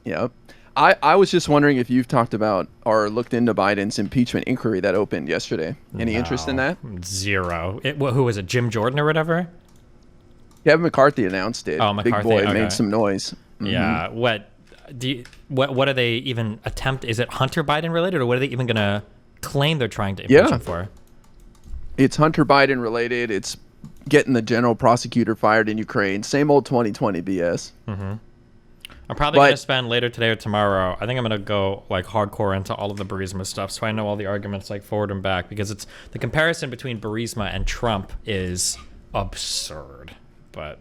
Yep. I was just wondering if you've talked about or looked into Biden's impeachment inquiry that opened yesterday. Any interest in No, that? zero. Who was it? Jim Jordan or whatever? Kevin McCarthy announced it. Oh, Big McCarthy. boy Okay. made some noise. Yeah. What are they even attempt? Is it Hunter Biden related, or what are they even gonna claim they're trying to impeach Yeah, him for? it's Hunter Biden related. It's getting the general prosecutor fired in Ukraine. Same old 2020 BS. I'm probably But gonna spend later today or tomorrow. I think I'm gonna go like hardcore into all of the Burisma stuff, so I know all the arguments like forward and back, because it's the comparison between Burisma and Trump is absurd. But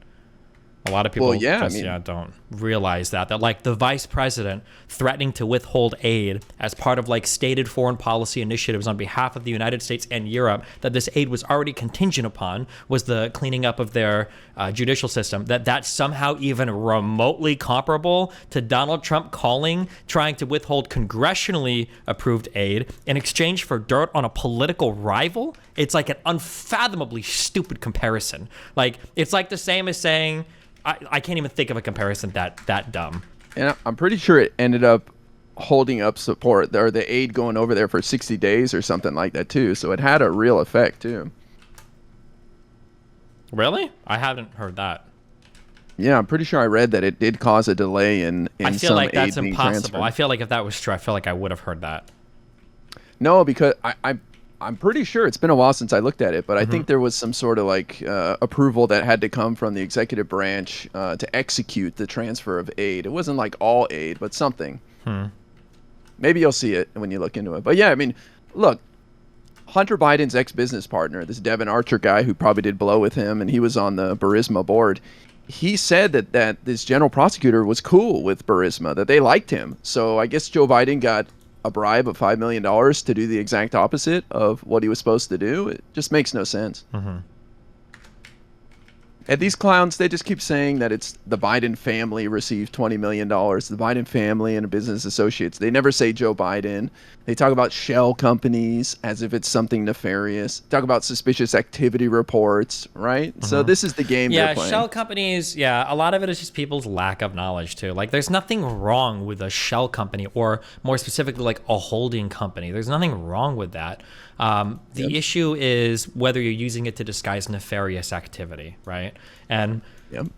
a lot of people well, yeah, I just mean, don't realize that like the vice president threatening to withhold aid as part of like stated foreign policy initiatives on behalf of the United States and Europe, that this aid was already contingent upon was the cleaning up of their judicial system, that's somehow even remotely comparable to Donald Trump trying to withhold congressionally approved aid in exchange for dirt on a political rival. It's like an unfathomably stupid comparison. Like, it's like the same as saying, I can't even think of a comparison that dumb. and I'm pretty sure it ended up holding up support or the aid going over there for 60 days or something like that too. So it had a real effect too. Really? I haven't heard that. Yeah, I'm pretty sure I read that it did cause a delay in I feel some like aid that's being impossible. transferred. I feel like if that was true, I feel like I would have heard that. No, because I'm pretty sure it's been a while since I looked at it, but I think there was some sort of like approval that had to come from the executive branch to execute the transfer of aid. It wasn't like all aid, but something. Maybe you'll see it when you look into it. But yeah, I mean, look, Hunter Biden's ex-business partner, this Devin Archer guy who probably did blow with him, and he was on the Burisma board. He said that this general prosecutor was cool with Burisma, that they liked him. So I guess Joe Biden got a bribe of $5 million to do the exact opposite of what he was supposed to do. It just makes no sense. And these clowns, they just keep saying that it's the Biden family received $20 million, the Biden family and business associates. They never say Joe Biden. They talk about shell companies as if it's something nefarious. Talk about suspicious activity reports, right? So this is the game Yeah, they're playing. shell companies, a lot of it is just people's lack of knowledge too. Like, there's nothing wrong with a shell company, or more specifically, like a holding company. There's nothing wrong with that. The issue is whether you're using it to disguise nefarious activity, right? And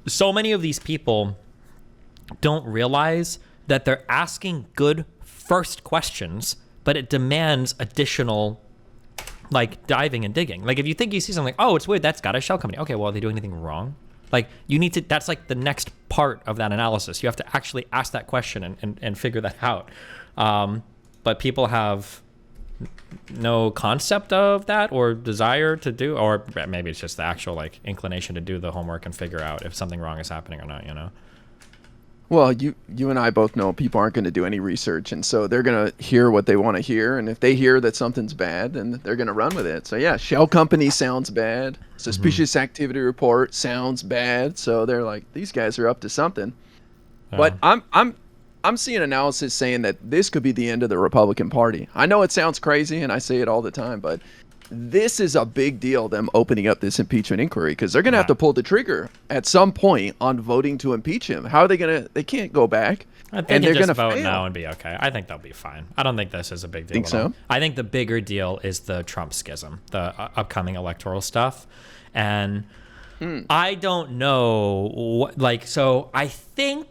so many of these people don't realize that they're asking good first questions, but it demands additional like diving and digging. Like, if you think you see something like, oh, it's weird, that's got a shell company. Okay, well, are they doing anything wrong? Like, you need to, that's like the next part of that analysis. You have to actually ask that question and figure that out. But people have no concept of that or desire to do, or maybe it's just the actual like inclination to do the homework and figure out if something wrong is happening or not, you know? Well, you and I both know people aren't going to do any research, and so they're going to hear what they want to hear, and if they hear that something's bad, then they're going to run with it. So yeah, shell company sounds bad. Suspicious activity report sounds bad. So they're like, these guys are up to something. But I'm seeing analysis saying that this could be the end of the Republican Party. I know it sounds crazy, and I say it all the time, but this is a big deal, them opening up this impeachment inquiry, because they're going to have to pull the trigger at some point on voting to impeach him. How are they going to? They can't go back. I think and they're just going to vote fail. now and be okay. I think they'll be fine. I don't think this is a big deal. Think at so? all. I think the bigger deal is the Trump schism, the upcoming electoral stuff, and I don't know. So I think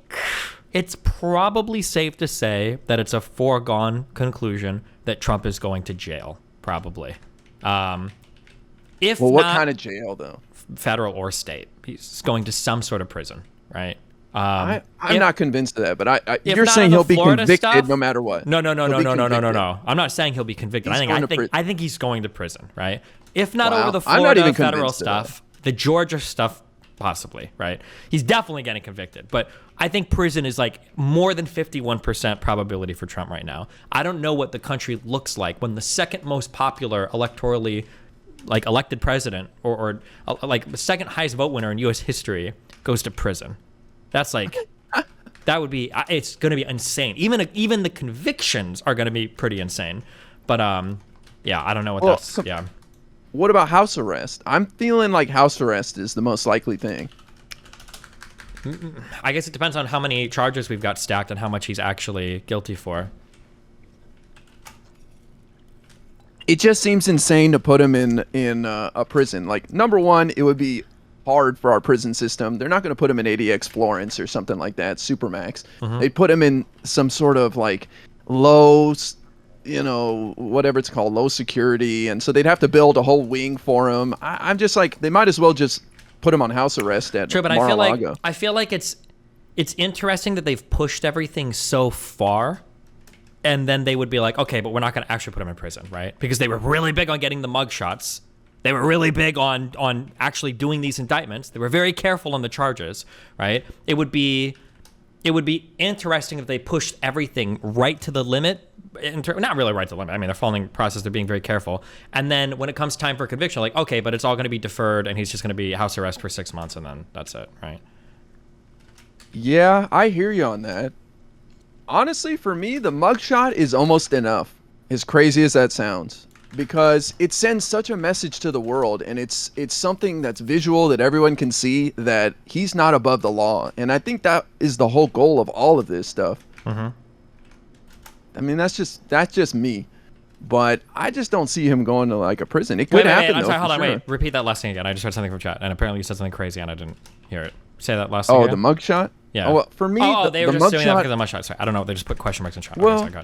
it's probably safe to say that it's a foregone conclusion that Trump is going to jail, probably. If Well, what not kind of jail though? federal or state, he's going to some sort of prison, right? I'm if- not convinced of that, but if you're not saying on the he'll be Florida convicted stuff- no matter what. No. He'll be convicted. I'm not saying he'll be convicted. He's going to I think he's going to prison, right? If not Wow. over the I'm not Florida even federal convinced of that. stuff, the Georgia stuff, possibly, right? He's definitely getting convicted. But I think prison is like more than 51% probability for Trump right now. I don't know what the country looks like when the second most popular electorally like elected president or like the second highest vote winner in U.S. history goes to prison. That's like, that would be, it's going to be insane. Even the convictions are going to be pretty insane. But yeah, I don't know what yeah. What about house arrest? I'm feeling like house arrest is the most likely thing. I guess it depends on how many charges we've got stacked and how much he's actually guilty for. It just seems insane to put him in a prison. Like, number one, it would be hard for our prison system. They're not going to put him in ADX Florence or something like that, Supermax. They'd put him in some sort of like low, whatever it's called, low security, and so they'd have to build a whole wing for him. I'm just like, they might as well just put him on house arrest at True, but Mar-a-Lago. I feel like it's interesting that they've pushed everything so far. And then they would be like, okay, but we're not going to actually put him in prison, right? Because they were really big on getting the mugshots. They were really big on actually doing these indictments. They were very careful on the charges, right? It would be interesting if they pushed everything right to the limit. Not really right to the limit. I mean, they're following the process. They're being very careful. And then when it comes time for conviction, like, okay, but it's all going to be deferred, and he's just going to be house arrest for 6 months, and then that's it, right? Yeah, I hear you on that. Honestly, for me, the mugshot is almost enough, as crazy as that sounds, because it sends such a message to the world, and it's something that's visual that everyone can see that he's not above the law, and I think that is the whole goal of all of this stuff. I mean, that's just me, but I just don't see him going to like a prison. It could happen. I'm though, sorry, hold on, sure. wait. Repeat that last thing again. I just heard something from chat, and apparently you said something crazy, and I didn't hear it. Say that last thing again. The mugshot? Yeah. Oh, well, for me, they were just doing that because of the mugshot. Sorry, I don't know. They just put question marks in chat. Well, Okay,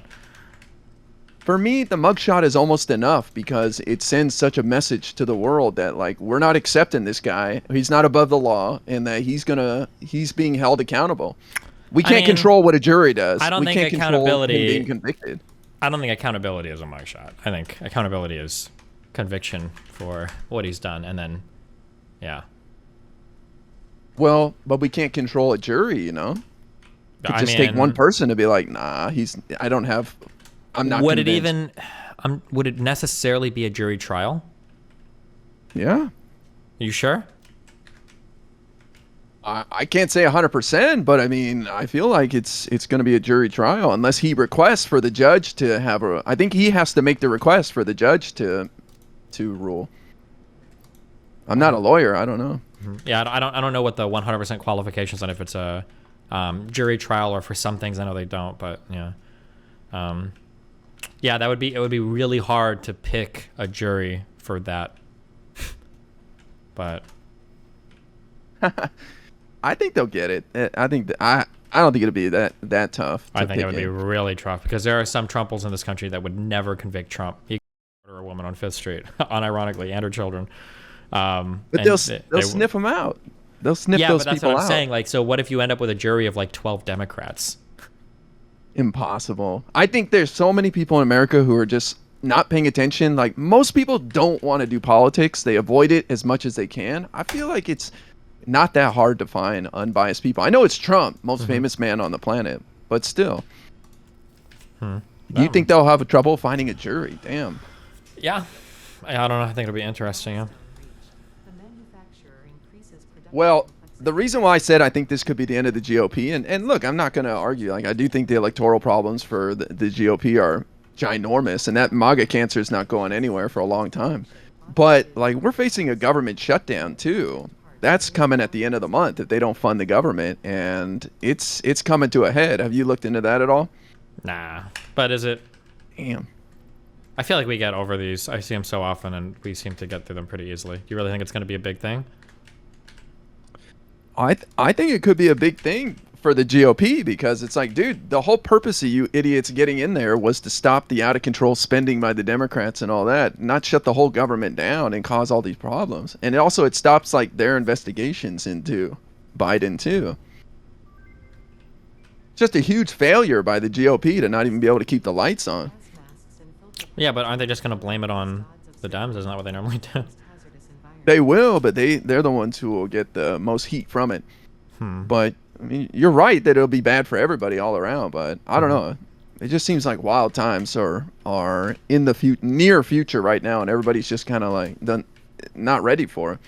for me, the mugshot is almost enough because it sends such a message to the world that like we're not accepting this guy. He's not above the law, and that he's being held accountable. We can't control what a jury does. I don't we think can't accountability control him being convicted. I don't think accountability is a mugshot. I think accountability is conviction for what he's done, and then, yeah. Well, but we can't control a jury, you know. Could just take one person to be like, nah, I'm not. Would convinced. would it necessarily be a jury trial? Yeah. Are you sure? I can't say 100%, but I mean, I feel like it's going to be a jury trial unless he requests for the judge to have I think he has to make the request for the judge to rule. I'm not a lawyer. I don't know. Yeah, I don't know what the 100% qualifications on if it's a jury trial or for some things. I know they don't, but yeah. Yeah, it would be really hard to pick a jury for that. But I think they'll get it. I think I don't think it'll be that tough. I think it would be really tough because there are some Trumples in this country that would never convict Trump. He could murder a woman on Fifth Street, unironically, and her children. But they'll sniff them out. They'll sniff those people out. Yeah, but that's what I'm saying. Like, so what if you end up with a jury of like 12 Democrats? Impossible. I think there's so many people in America who are just not paying attention. Like, most people don't want to do politics. They avoid it as much as they can. I feel like it's not that hard to find unbiased people. I know it's Trump, most famous man on the planet, but still. Do you think they'll have trouble finding a jury? Damn. Yeah. I don't know. I think it'll be interesting. Yeah. Well, the reason why I said I think this could be the end of the GOP, and look, I'm not going to argue. Like, I do think the electoral problems for the GOP are ginormous, and that MAGA cancer is not going anywhere for a long time. But, like, we're facing a government shutdown, too. That's coming at the end of the month if they don't fund the government, and it's coming to a head. Have you looked into that at all? Nah. But is it... Damn. I feel like we get over these. I see them so often, and we seem to get through them pretty easily. Do you really think it's going to be a big thing? I think it could be a big thing for the GOP because it's like, dude, the whole purpose of you idiots getting in there was to stop the out of control spending by the Democrats and all that, not shut the whole government down and cause all these problems. And it stops like their investigations into Biden too. Just a huge failure by the GOP to not even be able to keep the lights on. Yeah, but aren't they just going to blame it on the Dems? Isn't that what they normally do? They will, but they're the ones who will get the most heat from it. But I mean, you're right that it'll be bad for everybody all around. But I don't know. It just seems like wild times are in the near future right now, and everybody's just kind of like not ready for it.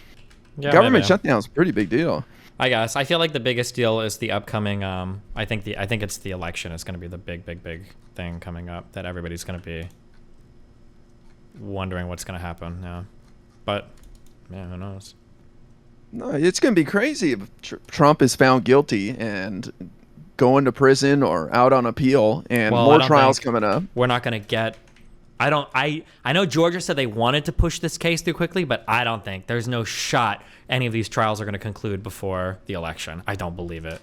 Yeah, government shutdown is a pretty big deal. I guess I feel like the biggest deal is the upcoming. I think it's the election is going to be the big thing coming up that everybody's going to be wondering what's going to happen now. But yeah, who knows? No, it's going to be crazy if Trump is found guilty and going to prison or out on appeal, and Well, I more don't trials think coming up. we're not going to get. I know Georgia said they wanted to push this case through quickly, but I don't think there's no shot any of these trials are going to conclude before the election. I don't believe it.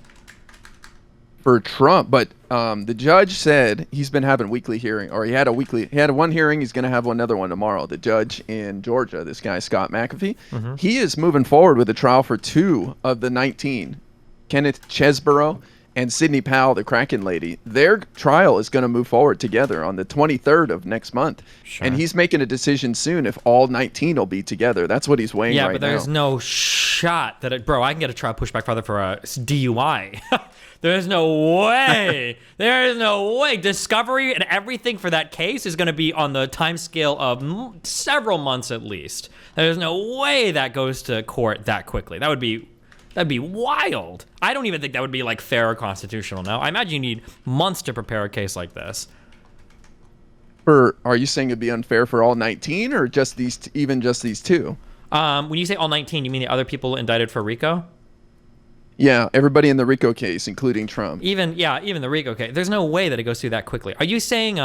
For Trump, but the judge said he's been having weekly hearing, or he had one hearing. He's going to have another one tomorrow. The judge in Georgia, this guy Scott McAfee, he is moving forward with a trial for 2 of the 19, Kenneth Chesborough and Sidney Powell, the Kraken lady. Their trial is going to move forward together on the 23rd of next month, Sure. and he's making a decision soon if all 19 will be together. That's what he's weighing Yeah, right but now. there's no shot that bro, I can get a trial pushed back farther for a DUI. There's no way. There is no way. Discovery and everything for that case is going to be on the time scale of several months at least. There's no way that goes to court that quickly. That'd be wild. I don't even think that would be like fair or constitutional. No, I imagine you need months to prepare a case like this. Are you saying it'd be unfair for all 19, or just even just these 2? When you say all 19, you mean the other people indicted for RICO? Yeah, everybody in the RICO case, including Trump. Even the RICO case. There's no way that it goes through that quickly. Are you saying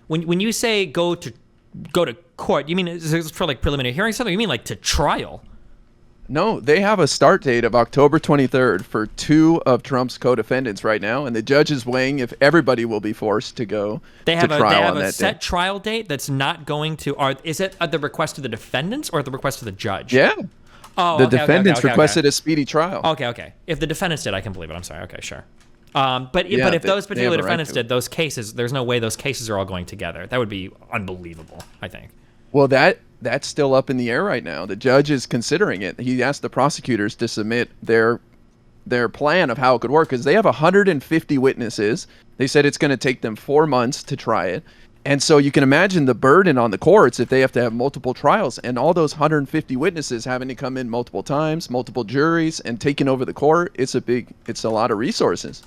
when you say go to court, you mean is this for like preliminary hearing something? You mean like to trial? No, they have a start date of October 23rd for 2 of Trump's co-defendants right now, and the judge is weighing if everybody will be forced to go They have to trial they have on a that set day. trial date that's not going to. Is it at the request of the defendants or at the request of the judge? Yeah, Oh, the okay, defendants okay. requested a speedy trial. Okay. If the defendants did, I can believe it. I'm sorry. Okay, sure. But Yeah, if those they have particular a right defendants to it. did, those cases, there's no way those cases are all going together. That would be unbelievable, I think. Well, that's still up in the air right now. The judge is considering it. He asked the prosecutors to submit their plan of how it could work, because they have 150 witnesses. They said it's going to take them 4 months to try it. And so you can imagine the burden on the courts if they have to have multiple trials, and all those 150 witnesses having to come in multiple times, multiple juries, and taking over the court. It's a lot of resources.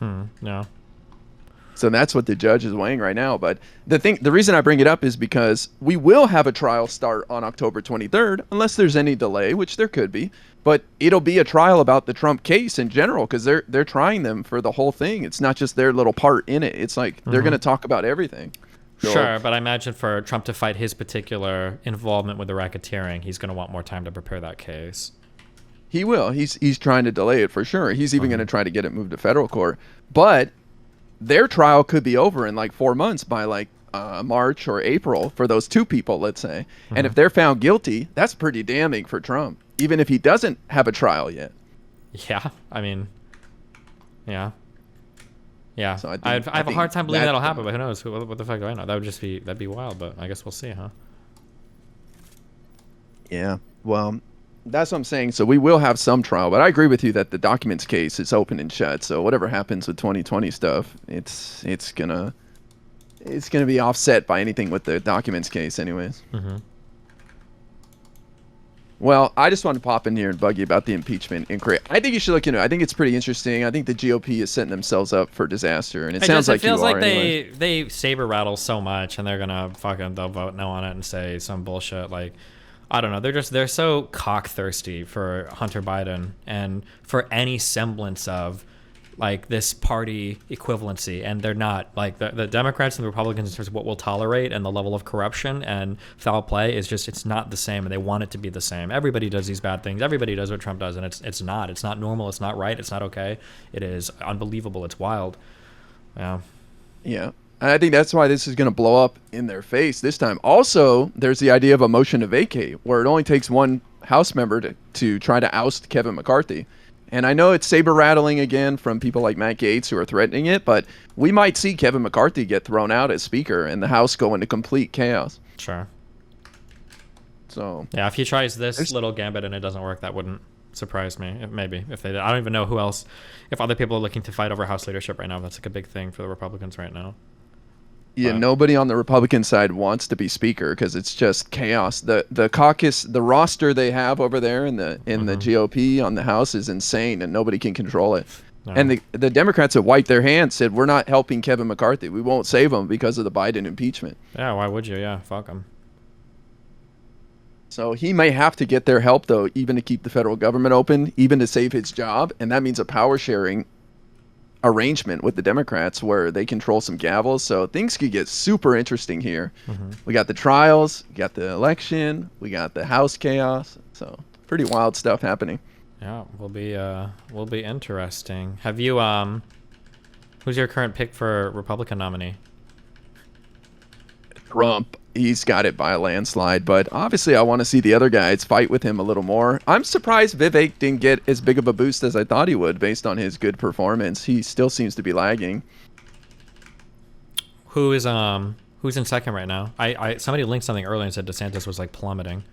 No. So that's what the judge is weighing right now. But the reason I bring it up is because we will have a trial start on October 23rd, unless there's any delay, which there could be. But it'll be a trial about the Trump case in general, because they're trying them for the whole thing. It's not just their little part in it. It's like they're going to talk about everything. So, Sure, but I imagine for Trump to fight his particular involvement with the racketeering, he's going to want more time to prepare that case. he will. He's trying to delay it for sure. He's even going to try to get it moved to federal court. But their trial could be over in like 4 months by like March or April for those 2 people, let's say. And if they're found guilty, that's pretty damning for Trump, even if he doesn't have a trial yet. Yeah, I mean, yeah. So I have a hard time believing that'll that's happen, but who knows? What the fuck do I know? That'd be wild, but I guess we'll see, huh? Yeah. Well, that's what I'm saying. So we will have some trial, but I agree with you that the documents case is open and shut. So whatever happens with 2020 stuff, it's gonna be offset by anything with the documents case, anyways. Well, I just wanted to pop in here and bug you about the impeachment inquiry. I think you should look into it. I think it's pretty interesting. I think the GOP is setting themselves up for disaster, and it sounds like feels you are like anyway. they saber rattle so much, and they're gonna they'll vote no on it and say some bullshit like, I don't know. They're so cock thirsty for Hunter Biden and for any semblance of like this party equivalency, and they're not. Like the Democrats and the Republicans, in terms of what we'll tolerate and the level of corruption and foul play, is just, it's not the same, and they want it to be the same. Everybody does these bad things. Everybody does what Trump does, and it's not normal. It's not right. It's not okay. It is unbelievable. It's wild. Yeah. Yeah. And I think that's why this is going to blow up in their face this time. Also, there's the idea of a motion to vacate, where it only takes one House member to try to oust Kevin McCarthy. And I know it's saber rattling again from people like Matt Gaetz who are threatening it, but we might see Kevin McCarthy get thrown out as Speaker and the House go into complete chaos. Sure. So yeah, if he tries this little gambit and it doesn't work, that wouldn't surprise me. Maybe if they did. I don't even know who else. If other people are looking to fight over House leadership right now, that's like a big thing for the Republicans right now. yeah, nobody on the Republican side wants to be Speaker because it's just chaos. The caucus, the roster they have over there in the GOP on the House is insane, and nobody can control it. No. And the Democrats have wiped their hands, said we're not helping Kevin McCarthy. We won't save him because of the Biden impeachment. Yeah, why would you? Yeah, fuck them. So he may have to get their help, though, even to keep the federal government open, even to save his job. And that means a power sharing arrangement with the Democrats where they control some gavels. So things could get super interesting here. We got the trials, we got the election, we got the House chaos. So pretty wild stuff happening. Yeah, will be interesting. Have you who's your current pick for Republican nominee? Trump, he's got it by a landslide, but obviously I want to see the other guys fight with him a little more. I'm surprised Vivek didn't get as big of a boost as I thought he would based on his good performance. He still seems to be lagging. Who's in second right now? I somebody linked something earlier and said DeSantis was like plummeting.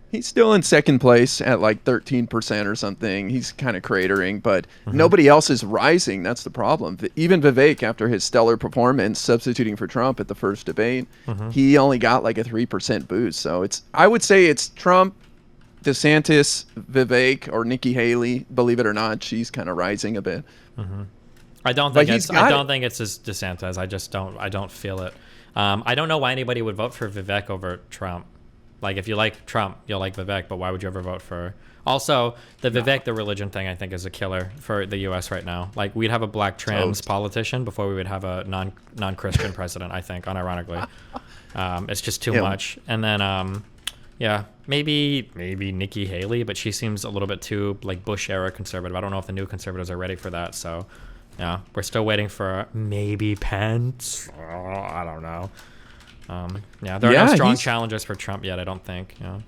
He's still in second place at like 13% or something. He's kind of cratering, but nobody else is rising. That's the problem. Even Vivek, after his stellar performance substituting for Trump at the first debate, he only got like a 3% boost. So I would say it's Trump, DeSantis, Vivek, or Nikki Haley. Believe it or not, she's kind of rising a bit. I don't think it's DeSantis. I don't feel it. I don't know why anybody would vote for Vivek over Trump. Like, if you like Trump, you'll like Vivek, but why would you ever vote for... Also, the Vivek, the religion thing, I think, is a killer for the U.S. right now. Like, we'd have a black trans politician before we would have a non-Christian president, I think, unironically. It's just too much. And then, yeah, maybe Nikki Haley, but she seems a little bit too, like, Bush-era conservative. I don't know if the new conservatives are ready for that, so... Yeah, we're still waiting for maybe Pence. Oh, I don't know. Yeah, there are no strong challengers for Trump yet, I don't think. Yeah.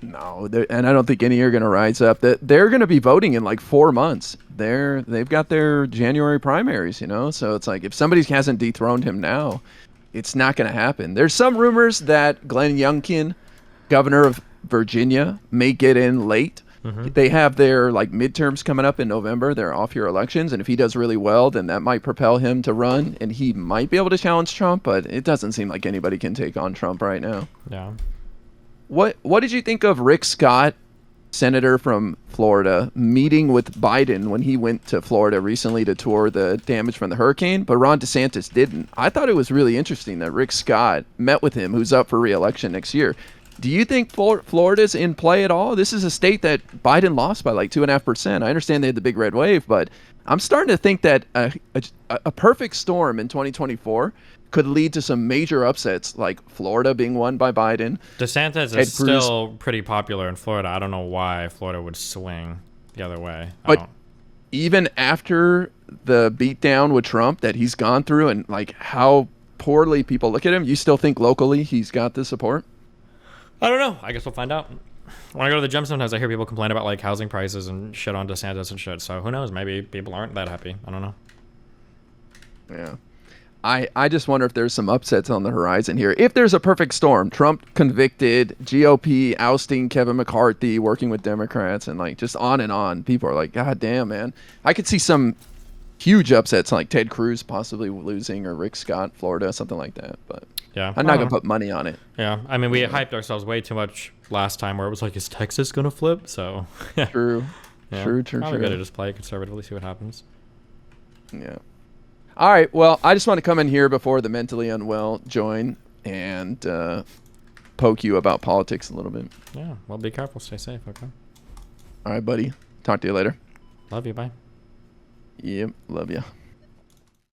No, and I don't think any are going to rise up. They're going to be voting in like 4 months. They've got their January primaries, So it's like if somebody hasn't dethroned him now, it's not going to happen. There's some rumors that Glenn Youngkin, governor of Virginia, may get in late. They have their like midterms coming up in November. They're off-year elections, and if he does really well, then that might propel him to run, and he might be able to challenge Trump. But it doesn't seem like anybody can take on Trump right now. Yeah. What did you think of Rick Scott, senator from Florida, meeting with Biden when he went to Florida recently to tour the damage from the hurricane, but Ron DeSantis didn't? I thought it was really interesting that Rick Scott met with him, who's up for re-election next year. Do you think Florida's in play at all? This is a state that Biden lost by like 2.5%. I understand they had the big red wave, but I'm starting to think that a perfect storm in 2024 could lead to some major upsets, like Florida being won by Biden. DeSantis is still pretty popular in Florida. I don't know why Florida would swing the other way. But even after the beatdown with Trump that he's gone through and like how poorly people look at him, you still think locally he's got the support? I don't know. I guess we'll find out. When I go to the gym, sometimes I hear people complain about like housing prices and shit on DeSantis and shit. So who knows? Maybe people aren't that happy. I don't know. Yeah. I just wonder if there's some upsets on the horizon here. If there's a perfect storm, Trump convicted, GOP ousting Kevin McCarthy, working with Democrats, and like just on and on. People are like, God damn, man. I could see some huge upsets like Ted Cruz possibly losing or Rick Scott, Florida, something like that. But yeah, I'm not going to put money on it. Yeah. I mean, we hyped ourselves way too much last time where it was like, is Texas going to flip? So yeah. True. Yeah. True. Probably better just play conservatively, see what happens. Yeah. All right. Well, I just want to come in here before the mentally unwell join and poke you about politics a little bit. Yeah. Well, be careful. Stay safe. Okay. All right, buddy. Talk to you later. Love you. Bye. Yep. Love you.